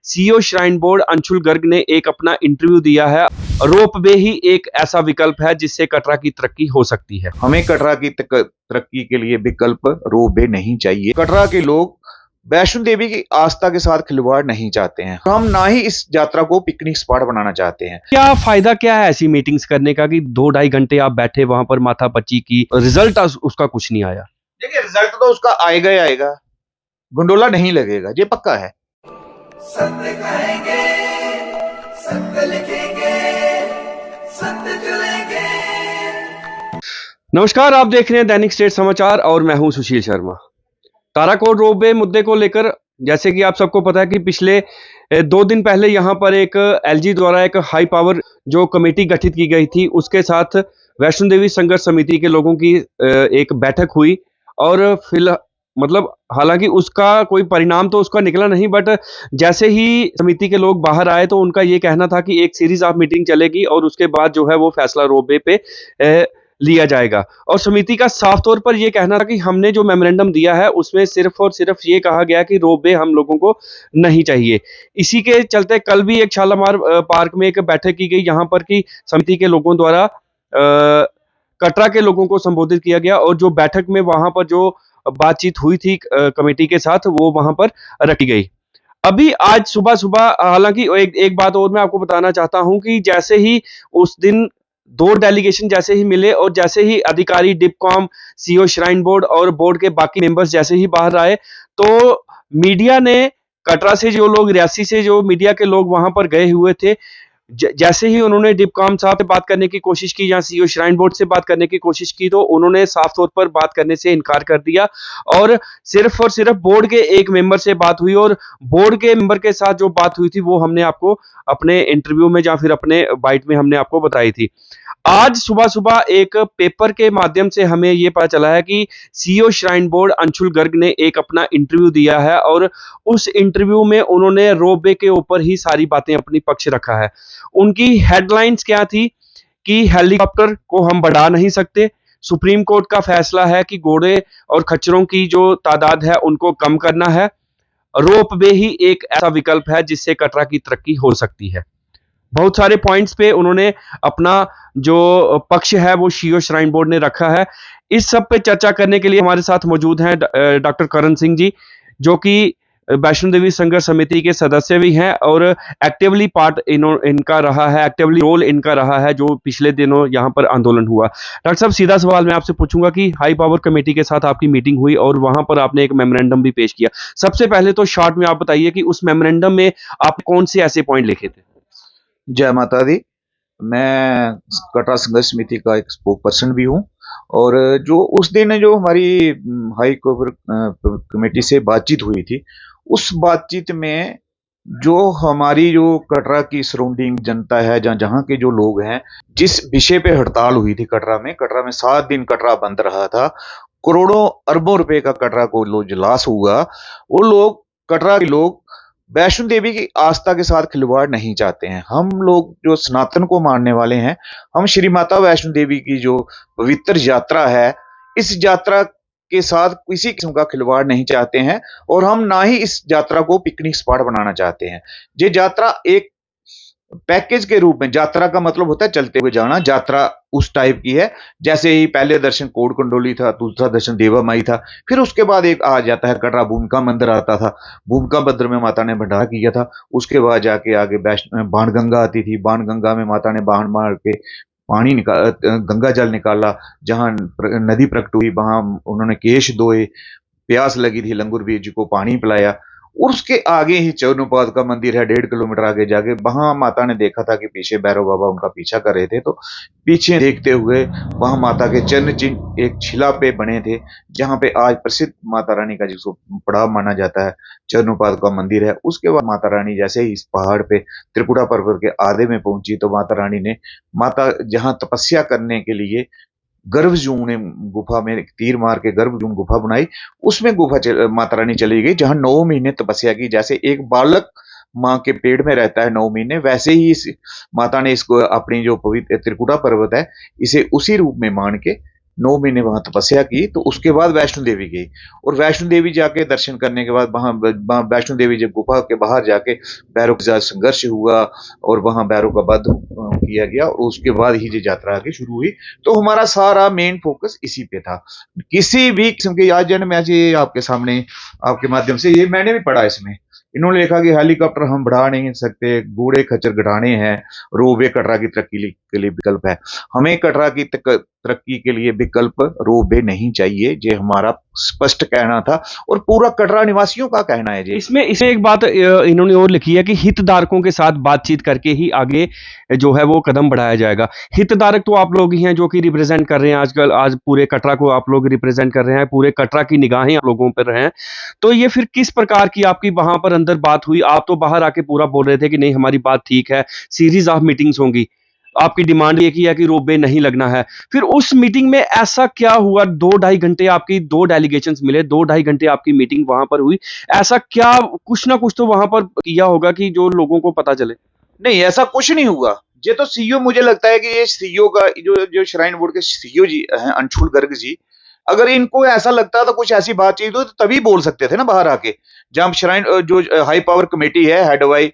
CEO shrine board Anshul Garg ने एक अपना इंटरव्यू दिया है। रोपवे ही एक ऐसा विकल्प है जिससे कटरा की तरक्की हो सकती है। हमें कटरा की तरक्की के लिए विकल्प रोपवे नहीं चाहिए। कटरा के लोग वैष्णो देवी की आस्था के साथ खिलवाड़ नहीं चाहते हैं। हम ना ही इस यात्रा को पिकनिक स्पॉट बनाना चाहते हैं। क्या फायदा क्या है ऐसी मीटिंग्स करने का कि 2-2.5 घंटे आप बैठे वहां पर माथापच्ची की, रिजल्ट उसका कुछ नहीं आया। देखिए, रिजल्ट तो उसका आएगा ही आएगा, गंडोला नहीं लगेगा, ये पक्का है। सत्य कहेंगे, सत्य लिखेंगे, सत्य चलेंगे। नमस्कार, आप देख रहे हैं दैनिक स्टेट समाचार और मैं हूं सुशील शर्मा। ताराकोट रोपवे मुद्दे को लेकर जैसे कि आप सबको पता है कि पिछले 2 दिन पहले यहां पर एक एलजी द्वारा एक हाई पावर जो कमेटी गठित की गई थी, उसके साथ वैष्णो देवी संघर्ष समिति के लोगों की एक बैठक हुई और मतलब हालांकि उसका कोई परिणाम तो उसका निकला नहीं, बट जैसे ही समिति के लोग बाहर आए तो उनका ये कहना था कि एक सीरीज ऑफ मीटिंग चलेगी और उसके बाद जो है वो फैसला रोपवे पे लिया जाएगा। और समिति का साफ तौर पर यह कहना था कि हमने जो मेमोरेंडम दिया है उसमें सिर्फ और सिर्फ ये कहा गया कि रोपवे हम लोगों को नहीं चाहिए। इसी के चलते कल भी एक शालामार पार्क में एक बैठक की गई, यहाँ पर की समिति के लोगों द्वारा कटरा के लोगों को संबोधित किया गया और जो बैठक में वहां पर जो बातचीत हुई थी कमेटी के साथ वो वहां पर रखी गई। अभी आज सुबह सुबह हालांकि एक बात और मैं आपको बताना चाहता हूं कि जैसे ही उस दिन 2 डेलीगेशन जैसे ही मिले और जैसे ही अधिकारी डिपकॉम, सीईओ श्राइन बोर्ड और बोर्ड के बाकी मेंबर्स जैसे ही बाहर आए तो मीडिया ने कटरा से जो लोग, रियासी से जो मीडिया के लोग वहां पर गए हुए थे, जैसे ही उन्होंने डिपकॉम साहब से बात करने की कोशिश की या सीईओ श्राइन बोर्ड से बात करने की कोशिश की तो उन्होंने साफ तौर पर बात करने से इनकार कर दिया और सिर्फ बोर्ड के एक मेंबर से बात हुई और बोर्ड के मेंबर के साथ जो बात हुई थी वो हमने आपको अपने इंटरव्यू में या फिर अपने बाइट में हमने आपको बताई थी। आज सुबह सुबह एक पेपर के माध्यम से हमें यह पता चला है कि CEO shrine board Anshul Garg ने एक अपना इंटरव्यू दिया है और उस इंटरव्यू में उन्होंने रोपवे के ऊपर ही सारी बातें अपनी पक्ष रखा है। उनकी हेडलाइंस क्या थी कि हेलीकॉप्टर को हम बढ़ा नहीं सकते, सुप्रीम कोर्ट का फैसला है कि घोड़े और खच्चरों की जो तादाद है उनको कम करना है, रोपवे ही एक ऐसा विकल्प है जिससे कटरा की तरक्की हो सकती है। बहुत सारे पॉइंट्स पे उन्होंने अपना जो पक्ष है वो सीईओ श्राइन बोर्ड ने रखा है। इस सब पे चर्चा करने के लिए हमारे साथ मौजूद हैं डॉक्टर करण सिंह जी, जो कि वैष्णो देवी संघर्ष समिति के सदस्य भी हैं और एक्टिवली पार्ट इनका रहा है, एक्टिवली रोल इनका रहा है जो पिछले दिनों यहाँ पर आंदोलन हुआ। डॉक्टर साहब, सीधा सवाल मैं आपसे पूछूंगा कि हाई पावर कमेटी के साथ आपकी मीटिंग हुई और वहां पर आपने एक मेमोरेंडम भी पेश किया। सबसे पहले तो शॉर्ट में आप बताइए कि उस मेमोरेंडम में आप कौन से ऐसे पॉइंट लिखे थे? जय माता दी। मैं कटरा संघर्ष समिति का एक स्पोक पर्सन भी हूँ और जो उस दिन जो हमारी हाई कोर्ट कमेटी से बातचीत हुई थी, उस बातचीत में जो हमारी जो कटरा की सराउंडिंग जनता है, जहाँ के जो लोग हैं, जिस विषय पे हड़ताल हुई थी कटरा में 7 दिन कटरा बंद रहा था, करोड़ों अरबों रुपए का कटरा को लॉस हुआ। वो लोग, कटरा के लोग वैष्णो देवी की आस्था के साथ खिलवाड़ नहीं चाहते हैं। हम लोग जो सनातन को मानने वाले हैं, हम श्री माता वैष्णो देवी की जो पवित्र यात्रा है, इस यात्रा के साथ किसी किस्म का खिलवाड़ नहीं चाहते हैं और हम ना ही इस यात्रा को पिकनिक स्पॉट बनाना चाहते हैं। ये यात्रा एक पैकेज के रूप में, यात्रा का मतलब होता है चलते हुए जाना, यात्रा उस टाइप की है। जैसे ही पहले दर्शन कोट कंडोली था, दूसरा दर्शन देवा माई था, फिर उसके बाद एक आ जाता है कटरा भूमिका मंदिर आता था, भूमिका मंदिर में माता ने भंडारा किया था। उसके बाद जाके आगे बाणगंगा आती थी, बाणगंगा में माता ने बाण मार के पानी निकाल, गंगा जल निकाला। जहां नदी प्रकट हुई वहां उन्होंने केश धोए, प्यास लगी थी, लंगूर वीर जी को पानी पिलाया। और उसके आगे ही चरणोपाद का मंदिर है, 1.5 किलोमीटर आगे जाके वहां माता ने देखा था कि पीछे भैरव बाबा उनका पीछा कर रहे थे, तो पीछे देखते हुए वहां माता के चरण चिन्ह एक शिला पे बने थे, जहां पे आज प्रसिद्ध माता रानी का जिसको पड़ाव माना जाता है, चरणोपाद का मंदिर है। उसके बाद माता रानी जैसे ही इस पहाड़ पे त्रिपुरा पर्वत के आधे में पहुंची तो माता रानी ने, माता जहां तपस्या करने के लिए गर्भजून गुफा में तीर मार के गर्भजून गुफा बनाई, उसमें गुफा माता रानी चली गई, जहां 9 महीने तपस्या की। जैसे एक बालक माँ के पेट में रहता है 9 महीने, वैसे ही इस माता ने इसको अपनी जो पवित्र त्रिकुटा पर्वत है, इसे उसी रूप में मान के 9 महीने वहां तपस्या की, तो उसके बाद वैष्णो देवी गई। और वैष्णो देवी जाके दर्शन करने के बाद वहां वैष्णो देवी जब गुफा के बाहर जाके भैरव के साथ संघर्ष हुआ और वहां भैरव का वध किया गया, और उसके बाद ही ये यात्रा आगे शुरू हुई। तो हमारा सारा मेन फोकस इसी पे था। किसी भी किस्म के आज जन मैं ये आपके सामने आपके माध्यम से ये मैंने भी पढ़ा इसमें, इन्होंने लिखा कि हेलीकॉप्टर हम बढ़ा नहीं सकते, घोड़े खच्चर गढ़ाने हैं, रोपवे कटरा की तरक्की के लिए विकल्प है। हमें कटरा की तरक्की के लिए विकल्प रोपवे नहीं चाहिए, ये हमारा स्पष्ट कहना था और पूरा कटरा निवासियों का कहना है। इसमें इसमें एक बात इन्होंने और लिखी है कि हितधारकों के साथ बातचीत करके ही आगे जो है वो कदम बढ़ाया जाएगा। हितधारक तो आप लोग ही हैं जो कि रिप्रेजेंट कर रहे हैं आजकल, आज पूरे कटरा को आप लोग रिप्रेजेंट कर रहे हैं, पूरे कटरा की निगाहें आप लोगों पर हैं। तो ये फिर किस प्रकार की आपकी वहां पर अंदर बात हुई? आप तो बाहर आके पूरा बोल रहे थे कि नहीं हमारी बात ठीक है, सीरीज ऑफ मीटिंग्स होंगी, आपकी डिमांड ये की है कि रोपवे नहीं लगना है। फिर उस मीटिंग में ऐसा क्या हुआ? 2-2.5 घंटे आपकी 2 डेलीगेशंस मिले, 2-2.5 घंटे आपकी मीटिंग वहां पर हुई। ऐसा क्या कुछ ना कुछ तो वहां पर किया होगा कि जो लोगों को पता चले? नहीं, ऐसा कुछ नहीं हुआ। ये तो सीईओ, मुझे लगता है कि ये सीईओ का जो श्राइन बोर्ड के सीईओ जी हैं अंशुल गर्ग जी, अगर इनको ऐसा लगता था कुछ ऐसी बातचीत हो तो तभी बोल सकते थे ना बाहर आके। जब श्राइन जो हाई पावर कमेटी है हेड बाय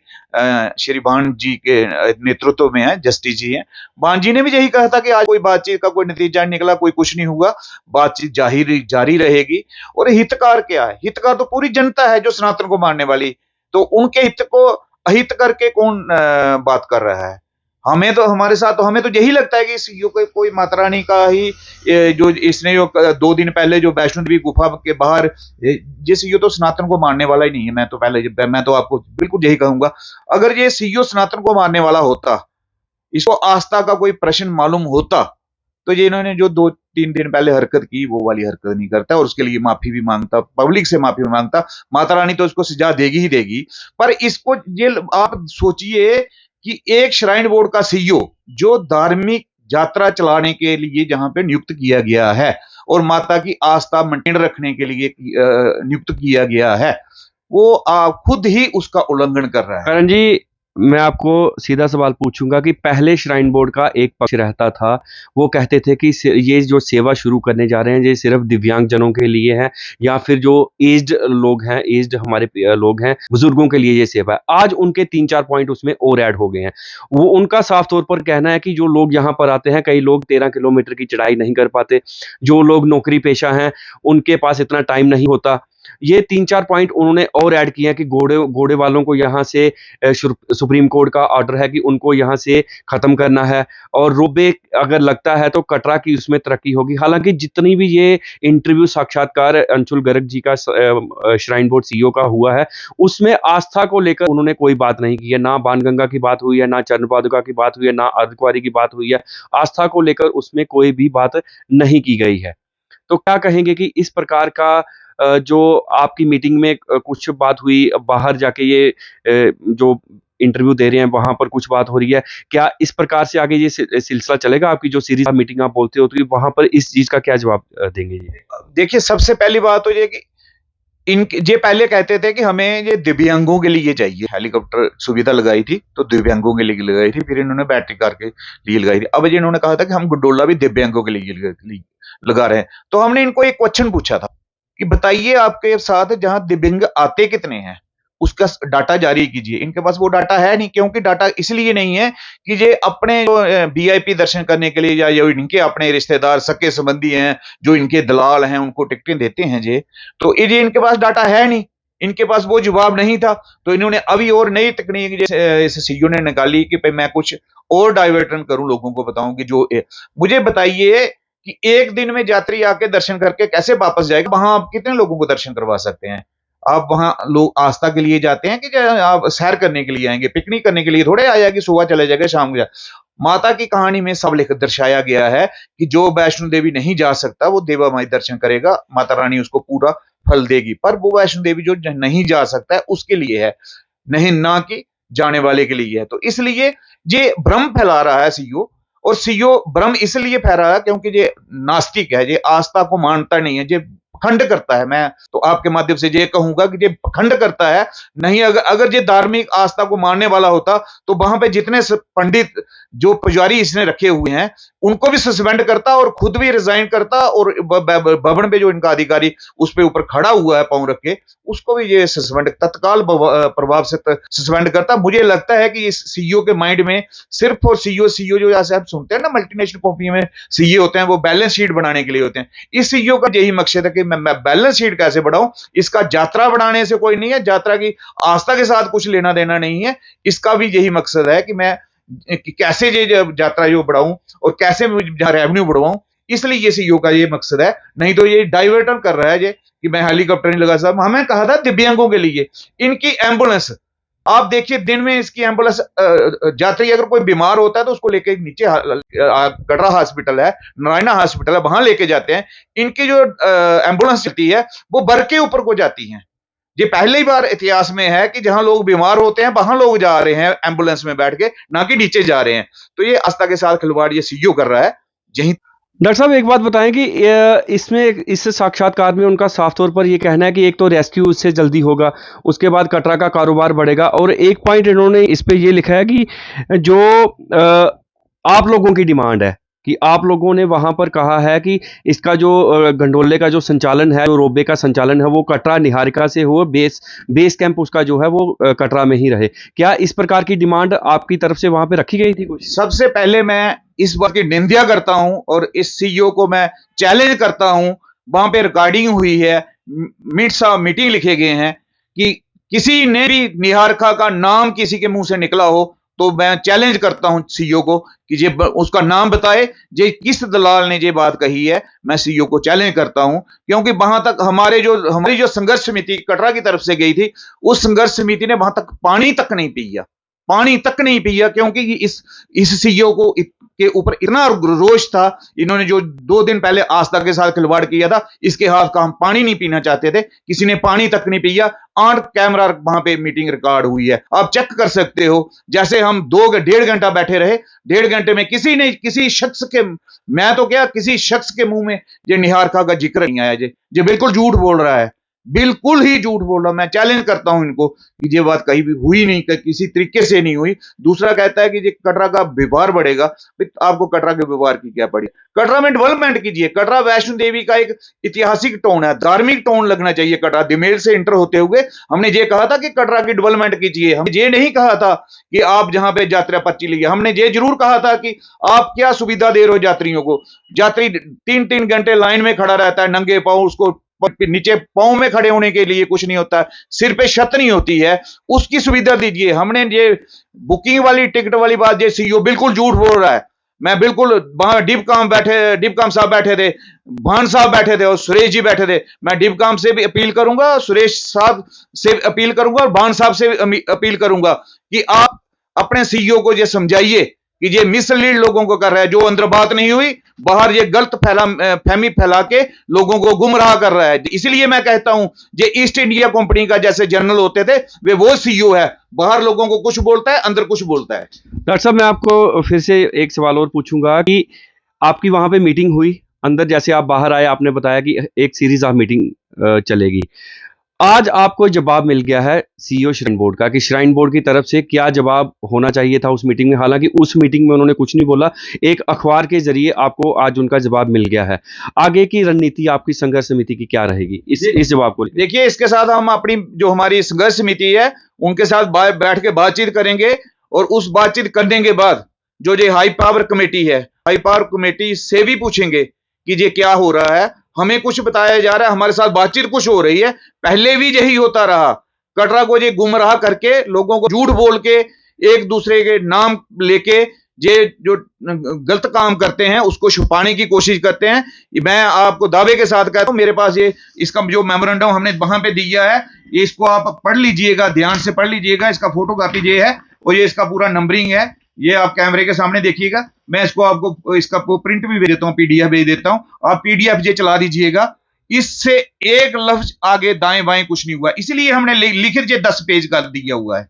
श्री भान जी के नेतृत्व में है, जस्टिस जी हैं, भान जी ने भी यही कहा था कि आज कोई बातचीत का कोई नतीजा नहीं निकला, कोई कुछ नहीं हुआ, बातचीत जारी रहेगी। और हितकार क्या है? हितकार तो पूरी जनता है जो सनातन को मानने वाली, तो उनके हित को अहित करके कौन बात कर रहा है? हमें तो हमारे साथ तो हमें तो यही लगता है कि सीईओ कोई माता रानी का ही जो इसने जो 2 दिन पहले जो वैष्णो देवी गुफा के बाहर ये सीईओ तो सनातन को मानने वाला ही नहीं है। मैं तो आपको बिल्कुल यही कहूंगा, अगर ये सीईओ सनातन को मानने वाला होता, इसको आस्था का कोई प्रश्न मालूम होता, तो ये इन्होंने जो 2-3 दिन पहले हरकत की वो वाली हरकत नहीं करता और उसके लिए माफी भी मांगता, पब्लिक से माफी मांगता। माता रानी तो उसको सजा देगी ही देगी। पर इसको ये आप सोचिए कि एक श्राइन बोर्ड का सीईओ जो धार्मिक यात्रा चलाने के लिए जहां पे नियुक्त किया गया है और माता की आस्था मेंटेन रखने के लिए नियुक्त किया गया है, वो खुद ही उसका उल्लंघन कर रहा है। करण जी, मैं आपको सीधा सवाल पूछूंगा कि पहले श्राइन बोर्ड का एक पक्ष रहता था, वो कहते थे कि ये जो सेवा शुरू करने जा रहे हैं ये सिर्फ दिव्यांग जनों के लिए है या फिर जो एज्ड लोग हैं, एज्ड हमारे लोग हैं, बुजुर्गों के लिए ये सेवा है। आज उनके 3-4 पॉइंट उसमें और ऐड हो गए हैं। वो उनका साफ तौर पर कहना है कि जो लोग यहाँ पर आते हैं, कई लोग 13 किलोमीटर की चढ़ाई नहीं कर पाते, जो लोग नौकरी पेशा हैं उनके पास इतना टाइम नहीं होता। ये 3-4 पॉइंट उन्होंने और ऐड किए हैं कि घोड़े वालों को यहाँ से सुप्रीम कोर्ट का ऑर्डर है कि उनको यहाँ से खत्म करना है और रोपवे अगर लगता है तो कटरा की उसमें तरक्की होगी। हालांकि जितनी भी ये इंटरव्यू साक्षात्कार अंशुल गर्ग जी का श्राइन बोर्ड सीईओ का हुआ है, उसमें आस्था को लेकर उन्होंने कोई बात नहीं की है। ना बाणगंगा की बात हुई है, ना चरण पादुका की बात हुई है, ना अर्धकुंवारी की बात हुई है। आस्था को लेकर उसमें कोई भी बात नहीं की गई है। तो क्या कहेंगे कि इस प्रकार का जो आपकी मीटिंग में कुछ बात हुई, बाहर जाके ये जो इंटरव्यू दे रहे हैं वहां पर कुछ बात हो रही है, क्या इस प्रकार से आगे ये सिलसिला चलेगा? आपकी जो सीरीज मीटिंग आप बोलते हो तो वहां पर इस चीज का क्या जवाब देंगे ये? देखिए, सबसे पहली बात तो ये कि ये पहले कहते थे कि हमें ये दिव्यांगों के लिए चाहिए, हेलीकॉप्टर सुविधा लगाई थी तो दिव्यांगों के लिए लगाई थी, फिर इन्होंने बैटरी कार के लिए लगाई थी। अब ये इन्होंने कहा था कि हम गुडोला भी दिव्यांगों के लिए लगा रहे हैं। तो हमने इनको एक क्वेश्चन पूछा था कि बताइए आपके साथ जहां दिव्यांग आते कितने हैं, उसका डाटा जारी कीजिए। इनके पास वो डाटा है नहीं, क्योंकि डाटा इसलिए नहीं है कि ये अपने वीआईपी दर्शन करने के लिए या जो इनके अपने रिश्तेदार सगे संबंधी हैं, जो इनके दलाल हैं, उनको टिकटें देते हैं ये, तो ये इनके पास डाटा है नहीं, इनके पास वो जवाब नहीं था। तो इन्होंने अभी और नई तकनीक इस सीईओ ने निकाली कि भाई मैं कुछ और डाइवर्टन करूं, लोगों को बताऊं कि जो मुझे बताइए कि एक दिन में यात्री आके दर्शन करके कैसे वापस जाएगा? वहां आप कितने लोगों को दर्शन करवा सकते हैं? आप वहां लोग आस्था के लिए जाते हैं कि आप सैर करने के लिए आएंगे? पिकनिक करने के लिए थोड़े आया कि सुबह चले जाएगा शाम को माता की कहानी में सब लिख दर्शाया गया है कि जो वैष्णो देवी नहीं जा सकता वो देवा माई दर्शन करेगा, माता रानी उसको पूरा फल देगी। पर वो वैष्णो देवी जो नहीं जा सकता है उसके लिए है, नहीं ना कि जाने वाले के लिए है। तो इसलिए ये भ्रम फैला रहा है सीईओ, और सीईओ भ्रम इसलिए फैला रहा है क्योंकि ये नास्तिक है, ये आस्था को मानता नहीं है, ये पखंड करता है। मैं तो आपके माध्यम से ये कहूंगा कि ये पखंड करता है। नहीं, अगर ये धार्मिक आस्था को मानने वाला होता तो वहां पे जितने पंडित जो पुजारी इसने रखे हुए हैं उनको भी सस्पेंड करता और खुद भी रिजाइन करता, और भवन पे जो इनका अधिकारी उस पे ऊपर खड़ा हुआ है पांव रख के, उसको भी ये सस्पेंड तत्काल प्रभाव से सस्पेंड करता। मुझे लगता है कि इस सीईओ के माइंड में सिर्फ और सीईओ जो जैसे आप सुनते हैं ना मल्टीनेशनल कंपनी में सीईओ होते हैं, वो बैलेंस शीट बनाने के लिए होते हैं। इस सीईओ का यही मकसद है कि मैं बैलेंस शीट कैसे बढ़ाऊं। इसका यात्रा बढ़ाने से कोई नहीं है, यात्रा की आस्था के साथ कुछ लेना देना नहीं है। इसका भी यही मकसद है कि मैं कैसे ये यात्रा जो बढ़ाऊं और कैसे रेवेन्यू बढ़वाऊं। इसलिए ये सीईओ का ये मकसद है। नहीं तो ये डाइवर्टन कर रहा है ये कि मैं हेलीकॉप्टर नहीं लगा साहब। हमें कहा था दिव्यांगों के लिए इनकी एम्बुलेंस, आप देखिए दिन में इसकी एम्बुलेंस यात्री अगर कोई बीमार होता है तो उसको लेके नीचे कटरा हॉस्पिटल है, नारायणा हॉस्पिटल है, वहां लेके जाते हैं। इनकी जो एम्बुलेंस चलती है वो बर के ऊपर को जाती है। ये पहली बार इतिहास में है कि जहां लोग बीमार होते हैं वहां लोग जा रहे हैं एम्बुलेंस में बैठ के, ना कि नीचे जा रहे हैं। तो ये आस्था के साथ खिलवाड़ ये सीईओ कर रहा है। यही डॉक्टर साहब एक बात बताएं कि इसमें इस साक्षात्कार में उनका साफ तौर पर ये कहना है कि एक तो रेस्क्यू उससे जल्दी होगा, उसके बाद कटरा का कारोबार बढ़ेगा, और एक पॉइंट इन्होंने इस पे ये लिखा है कि जो आप लोगों की डिमांड है कि आप लोगों ने वहां पर कहा है कि इसका जो गंडोले का जो संचालन है, जो रोबे का संचालन है, वो कटरा निहारिका से हो, बेस कैंप उसका जो है वो कटरा में ही रहे। क्या इस प्रकार की डिमांड आपकी तरफ से वहां पे रखी गई थी कुछ? सबसे पहले मैं इस बात की निंदा करता हूं और इस सीईओ को मैं चैलेंज करता हूं। वहां पे रिकॉर्डिंग हुई है, मिनट्स ऑफ मीटिंग लिखे गए हैं कि किसी ने भी निहारिका का नाम किसी के मुंह से निकला हो तो मैं चैलेंज करता हूं सीईओ को कि ये उसका नाम बताए, ये किस दलाल ने ये बात कही है। मैं सीईओ को चैलेंज करता हूं, क्योंकि वहां तक हमारी जो संघर्ष समिति कटरा की तरफ से गई थी, उस संघर्ष समिति ने वहां तक पानी तक नहीं पिया, क्योंकि इस सीईओ को के ऊपर इतना रोष था। इन्होंने जो 2 दिन पहले आस्था के साथ खिलवाड़ किया था, इसके हाथ का हम पानी नहीं पीना चाहते थे। किसी ने पानी तक नहीं पिया। 8 कैमरा वहां पे मीटिंग रिकॉर्ड हुई है, आप चेक कर सकते हो। जैसे हम 1.5 घंटा बैठे रहे, 1.5 घंटे में किसी शख्स के मुंह में ये निहारिका का जिक्र नहीं आया। ये बिल्कुल झूठ बोल रहा है, बिल्कुल ही झूठ बोल रहा। मैं चैलेंज करता हूं इनको कि ये बात कहीं भी हुई नहीं, किसी तरीके से नहीं हुई। दूसरा कहता है कि ये कटरा का व्यवहार बढ़ेगा। आपको कटरा के व्यवहार की क्या पड़ी? कटरा में डेवलपमेंट कीजिए। कटरा वैष्णो देवी का एक ऐतिहासिक टाउन है, धार्मिक टाउन लगना चाहिए कटरा। दिमेल से इंटर होते हुए हमने ये कहा था कि कटरा की डेवलपमेंट कीजिए। हमने ये नहीं कहा था कि आप जहां पे यात्रा पर्ची लीजिए। हमने ये जरूर कहा था कि आप क्या सुविधा दे रहे हो यात्रियों को। यात्री 3-3 घंटे लाइन में खड़ा रहता है नंगे पांव, उसको नीचे पांव में खड़े होने के लिए कुछ नहीं होता, सिर पे छत नहीं होती है, उसकी सुविधा दीजिए। हमने ये बुकिंग वाली टिकट वाली बात, ये सीईओ बिल्कुल झूठ बोल रहा है। मैं बिल्कुल वहां डिपकाम साहब बैठे थे, भान साहब बैठे थे और सुरेश जी बैठे थे। मैं डिपकाम से भी अपील करूंगा, सुरेश साहब से अपील करूंगा और भान साहब से अपील करूंगा कि आप अपने सीईओ को ये समझाइए कि ये मिसलीड लोगों को कर रहा है। जो अंदर बात नहीं हुई, बाहर ये गलत फहमी फैला के लोगों को गुमराह कर रहा है। इसलिए मैं कहता हूं ये ईस्ट इंडिया कंपनी का जैसे जनरल होते थे, वे वो सीईओ है। बाहर लोगों को कुछ बोलता है, अंदर कुछ बोलता है। डॉक्टर साहब मैं आपको फिर से एक सवाल और पूछूंगा कि आपकी वहां पे मीटिंग हुई, अंदर जैसे आप बाहर आए, आपने बताया कि एक सीरीज ऑफ मीटिंग चलेगी। आज आपको जवाब मिल गया है सीईओ श्राइन बोर्ड का कि श्राइन बोर्ड की तरफ से क्या जवाब होना चाहिए था उस मीटिंग में। हालांकि उस मीटिंग में उन्होंने कुछ नहीं बोला, एक अखबार के जरिए आपको आज उनका जवाब मिल गया है। आगे की रणनीति आपकी संघर्ष समिति की क्या रहेगी इस जवाब को? देखिए, इसके साथ हम अपनी जो हमारी संघर्ष समिति है उनके साथ बैठ के बातचीत करेंगे, और उस बातचीत करने के बाद जो हाई पावर कमेटी है, हाई पावर कमेटी से भी पूछेंगे कि ये क्या हो रहा है। हमें कुछ बताया जा रहा है, हमारे साथ बातचीत कुछ हो रही है, पहले भी यही होता रहा। कटरा को ये गुमराह करके, लोगों को झूठ बोल के, एक दूसरे के नाम लेके ये जो गलत काम करते हैं उसको छुपाने की कोशिश करते हैं। मैं आपको दावे के साथ कहता हूं, मेरे पास ये इसका जो मेमोरेंडम हमने वहां पे दिया है, इसको आप पढ़ लीजिएगा, ध्यान से पढ़ लीजिएगा। इसका फोटोकॉपी ये है और ये इसका पूरा नंबरिंग है। ये आप कैमरे के सामने देखिएगा। मैं इसको आपको इसका प्रिंट भी भेज देता हूं, पीडीएफ भेज देता हूं। आप पीडीएफ ये चला दीजिएगा। इससे एक लफ्ज आगे दाएं बाएं कुछ नहीं हुआ, इसलिए हमने लिखित ये 10 पेज का दिया हुआ है।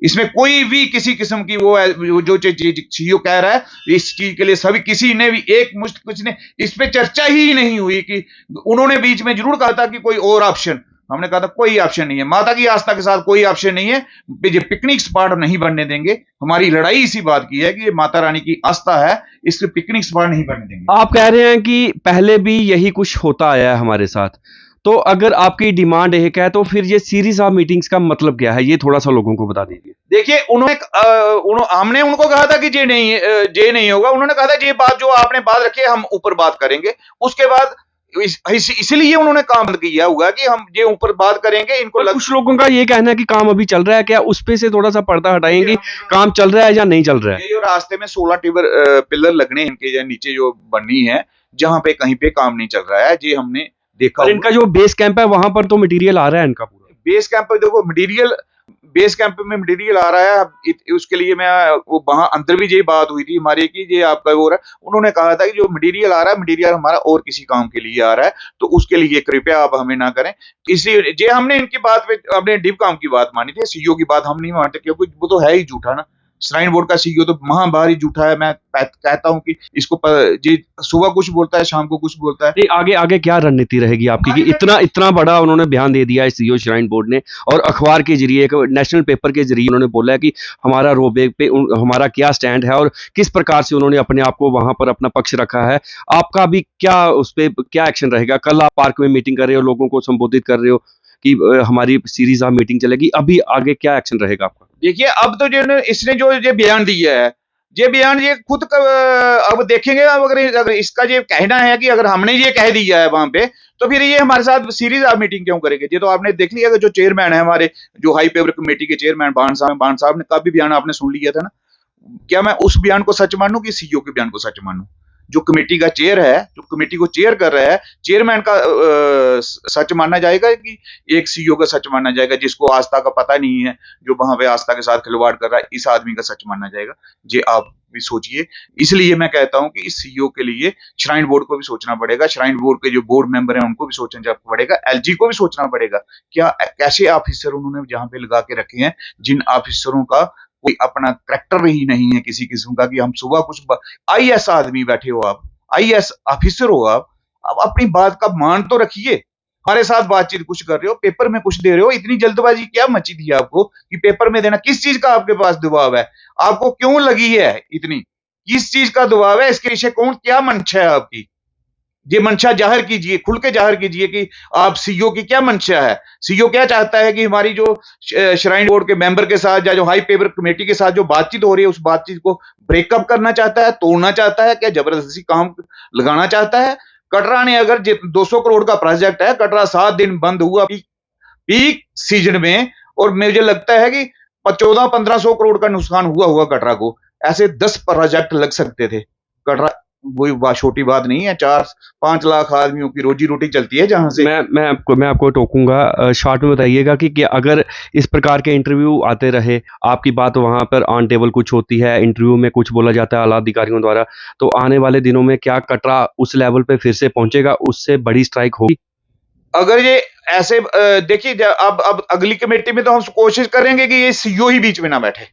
इसमें कोई भी किसी किस्म की वो जो सीईओ कह रहा है इस चीज के लिए सभी किसी ने भी एक मुश्त कुछ ने इस पे चर्चा ही नहीं हुई कि उन्होंने बीच में जरूर कहा था कि कोई और ऑप्शन, हमने कहा था कोई ऑप्शन नहीं है, माता की आस्था के साथ कोई ऑप्शन नहीं है, ये पिकनिक स्पॉट नहीं बनने देंगे। हमारी लड़ाई इसी बात की है कि ये माता रानी की आस्था है, इसके पिकनिक स्पॉट नहीं बनने देंगे। आप कह रहे हैं कि पहले भी यही कुछ होता आया है हमारे साथ, तो अगर आपकी डिमांड एक है तो फिर ये सीरीज ऑफ मीटिंग्स का मतलब क्या है, ये थोड़ा सा लोगों को बता दीजिए। देखिए हमने उनको कहा था कि ये नहीं होगा, उन्होंने कहा था ये बात जो आपने बात रखी है हम ऊपर बात करेंगे, उसके बाद इसलिए उन्होंने काम बंद किया हुआ कि हम ये ऊपर बात करेंगे। इनको कुछ लोगों का ये कहना है कि काम अभी चल रहा है, क्या उस पे से थोड़ा सा पर्दा हटाएंगे, काम चल रहा है या नहीं चल रहा है? ये जो रास्ते में 16 पिलर लगने इनके नीचे जो बननी है, जहां पे कहीं पे काम नहीं चल रहा है, ये हमने देखा। और इनका जो बेस कैंप है वहां पर तो मटेरियल आ रहा है इनका पूरा। बेस कैंप पे देखो बेस कैंप में मटेरियल आ रहा है, उसके लिए मैं वहां अंदर भी यही बात हुई थी हमारे की ये आपका हो रहा है, उन्होंने कहा था कि जो मटेरियल आ रहा है मटेरियल हमारा और किसी काम के लिए आ रहा है, तो उसके लिए कृपया आप हमें ना करें। इसलिए ये हमने इनकी बात पे अपने डिव काम की बात मानी थी, सीईओ की बात हम नहीं मानते क्योंकि वो तो है ही झूठा ना। श्राइन बोर्ड का सीईओ तो महाभारी झूठा है। मैं कहता हूं कि इसको जी सुबह कुछ बोलता है शाम को कुछ बोलता है। नहीं, आगे आगे क्या रणनीति रहेगी आपकी कि इतना बड़ा उन्होंने बयान दे दिया है सीईओ श्राइन बोर्ड ने, और अखबार के जरिए एक नेशनल पेपर के जरिए उन्होंने बोला है कि हमारा रोबेक पे हमारा क्या स्टैंड है और किस प्रकार से उन्होंने अपने आप को वहां पर अपना पक्ष रखा है। आपका भी क्या उस पर क्या एक्शन रहेगा? कल आप पार्क में मीटिंग कर रहे हो, लोगों को संबोधित कर रहे हो कि हमारी सीरीज ऑफ मीटिंग चलेगी, अभी आगे क्या एक्शन रहेगा आपका? देखिए अब तो जो इसने जो ये बयान दिया है, ये बयान ये खुद अब देखेंगे। अगर इसका ये कहना है कि अगर हमने ये कह दिया है वहां पे, तो फिर ये हमारे साथ सीरीज ऑफ मीटिंग क्यों करेंगे? ये तो आपने देख लिया कि जो चेयरमैन है हमारे, जो हाई पेवर कमेटी के चेयरमैन बाण साहब ने का भी बयान आपने सुन लिया था ना। क्या मैं उस बयान को सच मानूं कि सीईओ के बयान को सच मानूं? जो कमेटी का चेयर है, जो कमेटी को चेयर कर रहा है, चेयरमैन का सच मानना जाएगा कि एक सीईओ का सच मानना जाएगा जिसको आस्था का पता नहीं है, जो वहां पे आस्था के साथ खिलवाड़ कर रहा है, इस आदमी का सच मानना जाएगा? ये आप भी सोचिए। इसलिए मैं कहता हूं कि इस सीईओ के लिए श्राइन बोर्ड को भी सोचना पड़ेगा, श्राइन बोर्ड के जो बोर्ड मेंबर हैं उनको भी सोचना पड़ेगा, एलजी को भी सोचना पड़ेगा। क्या कैसे ऑफिसर उन्होंने जहां पे लगा के रखे हैं, जिन ऑफिसरों का कोई अपना करैक्टर ही नहीं है किसी किस्म का, कि हम सुबह कुछ आईएएस आदमी बैठे हो, आप आईएएस ऑफिसर हो, आप अपनी बात का मान तो रखिए। हमारे साथ बातचीत कुछ कर रहे हो, पेपर में कुछ दे रहे हो, इतनी जल्दबाजी क्या मची थी आपको कि पेपर में देना? किस चीज का आपके पास दबाव है? आपको क्यों लगी है इतनी? किस चीज का दबाव है? इसके पीछे कौन क्या मंशा है आपकी? ये मंशा जाहिर कीजिए, खुल के जाहिर कीजिए कि आप सीईओ की क्या मंशा है। सीईओ क्या चाहता है कि हमारी जो श्राइन बोर्ड के मेंबर के साथ या जो हाई पेवर कमेटी के साथ जो बातचीत हो रही है, उस बातचीत को ब्रेकअप करना चाहता है, तोड़ना चाहता है? क्या जबरदस्ती काम लगाना चाहता है? कटरा ने अगर 200 करोड़ का प्रोजेक्ट है, कटरा 7 दिन बंद हुआ पीक सीजन में, और मुझे लगता है कि 1400-1500 करोड़ का नुकसान हुआ कटरा को। ऐसे 10 प्रोजेक्ट लग सकते थे कटरा, कोई छोटी बात नहीं है। 4-5 लाख आदमियों की रोजी रोटी चलती है जहां से। मैं आपको टोकूंगा, शॉर्ट में बताइएगा कि अगर इस प्रकार के इंटरव्यू आते रहे, आपकी बात वहां पर ऑन टेबल कुछ होती है, इंटरव्यू में कुछ बोला जाता है आला अधिकारियों द्वारा, तो आने वाले दिनों में क्या कटरा उस लेवल पे फिर से पहुंचेगा, उससे बड़ी स्ट्राइक होगी? अगर ये ऐसे देखिए, अब अगली कमेटी में तो हम कोशिश करेंगे कि ये सीईओ ही बीच में ना बैठे,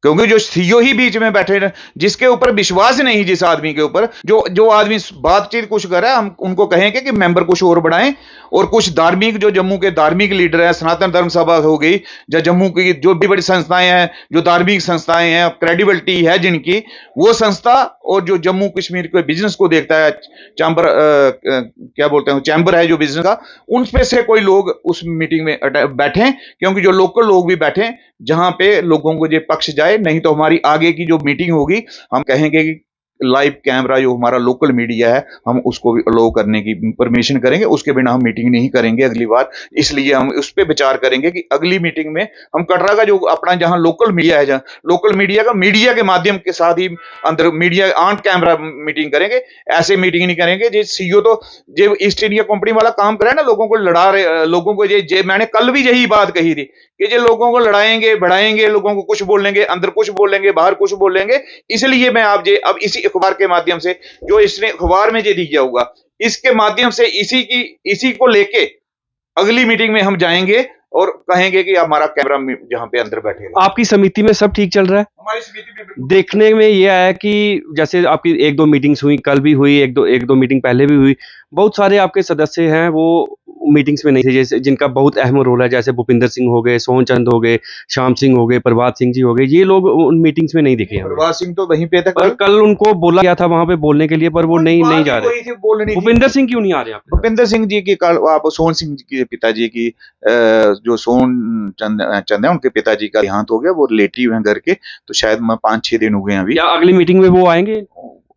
क्योंकि जो सीईओ ही बीच में बैठे, जिसके ऊपर विश्वास नहीं, जिस आदमी के ऊपर जो आदमी बातचीत कुछ कर रहा है, हम उनको कहेंगे कि मेंबर कुछ और बढ़ाएं, और कुछ धार्मिक जो जम्मू के धार्मिक लीडर है, सनातन धर्म सभा हो गई, या जम्मू की जो भी बड़ी संस्थाएं हैं, जो धार्मिक संस्थाएं हैं, क्रेडिबिलिटी है जिनकी, वो संस्था, और जो जम्मू कश्मीर के बिजनेस को देखता है, चैम्बर क्या बोलते हैं, चैम्बर है जो बिजनेस का, उनमें से कोई लोग उस मीटिंग में बैठे, क्योंकि जो लोकल लोग भी बैठे जहां पे लोगों को ये पक्ष जाए। नहीं तो हमारी आगे की जो मीटिंग होगी, हम कहेंगे कि लाइव कैमरा जो हमारा लोकल मीडिया है, हम उसको भी अलाउ करने की परमिशन करेंगे, उसके बिना हम मीटिंग नहीं करेंगे अगली बार। इसलिए हम उस पर विचार करेंगे कि अगली मीटिंग में हम कटरा का जो अपना जहां लोकल मीडिया है, जहां लोकल मीडिया का मीडिया के माध्यम के साथ ही अंदर मीडिया ऑन कैमरा मीटिंग करेंगे। ऐसे मीटिंग नहीं करेंगे जो सीईओ तो जो ईस्ट इंडिया कंपनी वाला काम करे ना, लोगों को लड़ा रहे, लोगों को ये मैंने कल भी यही बात कही थी कि ये लोगों को लड़ाएंगे, बढ़ाएंगे, लोगों को कुछ बोलेंगे, अंदर कुछ बोलेंगे, बाहर कुछ बोलेंगे। इसलिए मैं अब इसी अखबार के माध्यम से, जो इसने अखबार में ये दिया होगा, इसके माध्यम से इसी को लेके अगली मीटिंग में हम जाएंगे, और कहेंगे कि हमारा कैमरा जहाँ पे अंदर बैठे रहे। आपकी समिति में सब ठीक चल रहा है? हमारी समिति में बिल्कुल देखने में ये आया कि जैसे आपकी 1-2 मीटिंग्स हुई, कल भी हुई, 1-2 मीटिंग पहले भी हुई। बहुत सारे आपके सदस्य हैं वो मीटिंग्स में नहीं थे, जैसे जिनका बहुत अहम रोल है, जैसे भूपिंदर सिंह हो गए, सोहन चंद हो गए, श्याम सिंह हो गए, प्रभात सिंह जी हो गए, ये लोग उन मीटिंग्स में नहीं दिखे हमें। प्रभात सिंह तो वहीं पे था पर कल उनको बोला गया था वहां पे बोलने के लिए, पर वो नहीं जा रहे। वही थी, बोल रही थी। भूपिंदर सिंह क्यों नहीं आ रहे आपके साथ? भूपिंदर सिंह जी की कल आप सोहन सिंह जी के पिताजी की जो सोहन चंद है उनके पिताजी का देहांत हो गया, वो लेटी हुए हैं घर के, तो शायद 5-6 दिन हो गए हैं अभी। क्या अगली मीटिंग में वो आएंगे?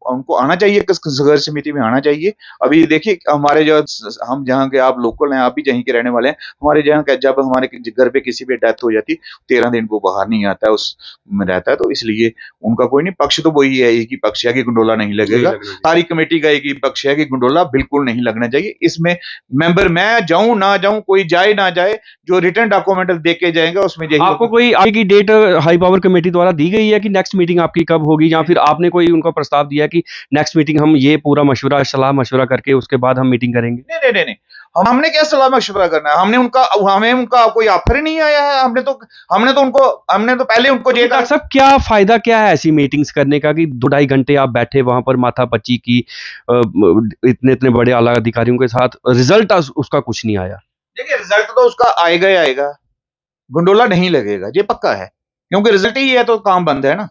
उनको आना चाहिए, संघर्ष समिति में आना चाहिए। अभी देखिए हमारे जो हम जहाँ के, आप लोकल हैं, आप भी जहीं के रहने वाले हैं, हमारे जहाँ का जब हमारे घर पे किसी भी डेथ हो जाती 13 दिन वो बाहर नहीं आता है, उस में रहता है, तो इसलिए उनका कोई नहीं, पक्ष तो वही है, एक ही पक्ष है कि गंडोला नहीं लगेगा। सारी कमेटी का एक ही पक्ष है कि गंडोला बिल्कुल नहीं लगना चाहिए। इसमें मेंबर मैं जाऊं ना जाऊं, कोई जाए ना जाए, जो रिटर्न डॉक्यूमेंट दे के जाएंगे उसमें यही आपको कोई आगे की डेट हाई पावर कमेटी द्वारा दी गई है कि नेक्स्ट मीटिंग आपकी कब होगी, या फिर आपने कोई उनका प्रस्ताव दिया कि नेक्स्ट मीटिंग हम ये पूरा मशवरा सलाह मशवरा करके उसके बाद हम मीटिंग करेंगे? नहीं, हमने क्या सलाह मशवरा करना है? हमें उनका कोई ऑफर ही नहीं आया है। हमने तो पहले उनको तो डॉक्टर साहब क्या फायदा क्या है ऐसी मीटिंग्स करने का कि 2-2.5 घंटे आप बैठे वहां पर माथापच्ची की इतने बड़े आला अधिकारियों के साथ, रिजल्ट उसका कुछ नहीं आया? देखिए रिजल्ट तो उसका आएगा ही आएगा, गंडोला नहीं लगेगा, ये पक्का है, क्योंकि रिजल्ट ही है तो काम बंद है ना।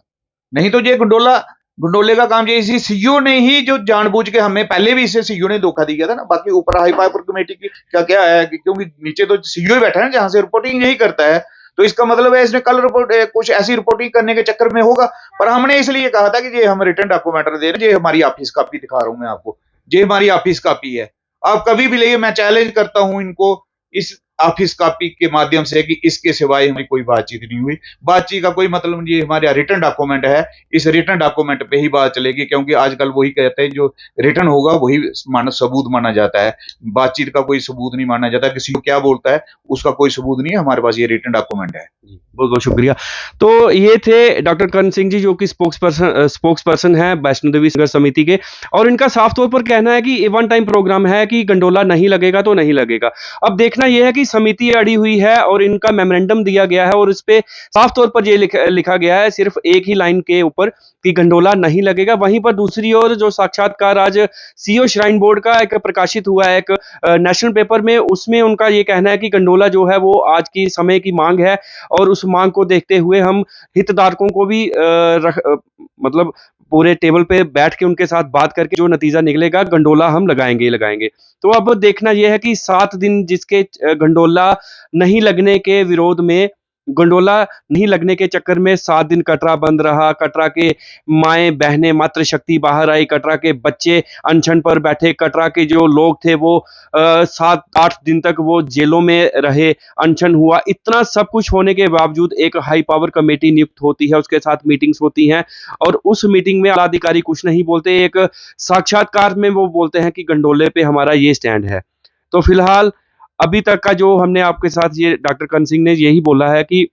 नहीं तो ये गंडोले का काम, ये इसी सीईओ ने ही जो जानबूझ के, हमें पहले भी इसे सीईओ ने धोखा दिया था ना। बाकी ऊपर हाई पावर कमेटी की क्या है कि क्योंकि नीचे तो सीईओ ही बैठा है ना, जहां से रिपोर्टिंग यही करता है, तो इसका मतलब है इसने कल कुछ ऐसी रिपोर्टिंग करने के चक्कर में होगा। पर हमने इसलिए कहा था कि ये हम रिटर्न डॉक्यूमेंट दे रहे हैं, ये हमारी ऑफिस कॉपी दिखा रहा हूं मैं आपको, ये हमारी ऑफिस कॉपी है, आप कभी भी लेइए। मैं चैलेंज करता हूं इनको इस ऑफिस कॉपी के माध्यम से कि इसके सिवाय हमारी कोई बातचीत नहीं हुई। बातचीत का कोई मतलब नहीं, हमारा रिटर्न डॉक्यूमेंट है, इस रिटर्न डॉक्यूमेंट पे ही बात चलेगी, क्योंकि आजकल वही कहते हैं जो रिटर्न होगा वही सबूत माना जाता है, बातचीत का कोई सबूत नहीं माना जाता। किसी को क्या बोलता है उसका कोई सबूत नहीं है, हमारे पास ये रिटर्न डॉक्यूमेंट है। बहुत बहुत शुक्रिया। तो ये थे डॉक्टर करण सिंह जी, जो कि स्पोक्स पर्सन है वैष्णो देवी संघर्ष समिति के, और इनका साफ तौर पर कहना है कि वन टाइम प्रोग्राम है कि गंडोला नहीं लगेगा तो नहीं लगेगा। अब देखना यह है कि समिति अड़ी हुई है और इनका मेमोरेंडम दिया गया है और इस पे साफ तौर पर ये लिखा गया है सिर्फ एक ही लाइन के ऊपर कि गंडोला नहीं लगेगा। वहीं पर दूसरी ओर जो साक्षात्कार आज सीईओ श्राइन बोर्ड का एक प्रकाशित हुआ है एक नेशनल पेपर में, उसमें उनका ये कहना है कि गंडोला जो है वो आज की समय की मांग है और उस मांग को देखते हुए हम हितधारकों को भी मतलब पूरे टेबल पे बैठ के उनके साथ बात करके जो नतीजा निकलेगा गंडोला हम लगाएंगे। तो अब देखना यह है कि 7 दिन जिसके गंडोला नहीं लगने के विरोध में, गंडोला नहीं लगने के चक्कर में 7 दिन कटरा बंद रहा, कटरा के माएँ बहनें मातृशक्ति बाहर आई, कटरा के बच्चे अनशन पर बैठे, कटरा के जो लोग थे वो 7-8 दिन तक वो जेलों में रहे, अनशन हुआ। इतना सब कुछ होने के बावजूद एक हाई पावर कमेटी नियुक्त होती है, उसके साथ मीटिंग्स होती हैं और उस मीटिंग में आलाधिकारी कुछ नहीं बोलते, एक साक्षात्कार में वो बोलते हैं कि गंडोले पे हमारा ये स्टैंड है। तो फिलहाल अभी तक का जो हमने आपके साथ, ये डॉक्टर करण सिंह ने यही बोला है कि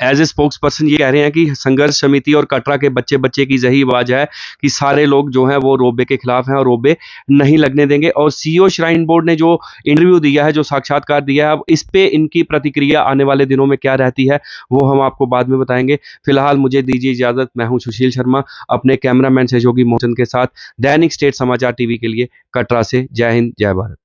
एज ए स्पोक्स पर्सन ये कह रहे हैं कि संघर्ष समिति और कटरा के बच्चे की यही आवाज है कि सारे लोग जो हैं वो रोबे के खिलाफ हैं और रोबे नहीं लगने देंगे। और सीईओ श्राइन बोर्ड ने जो इंटरव्यू दिया है, जो साक्षात्कार दिया है, अब इस पे इनकी प्रतिक्रिया आने वाले दिनों में क्या रहती है वो हम आपको बाद में बताएंगे। फिलहाल मुझे दीजिए इजाजत। मैं हूं सुशील शर्मा, अपने कैमरामैन सहयोगी मोहसिन के साथ दैनिक स्टेट समाचार टीवी के लिए कटरा से। जय हिंद, जय भारत।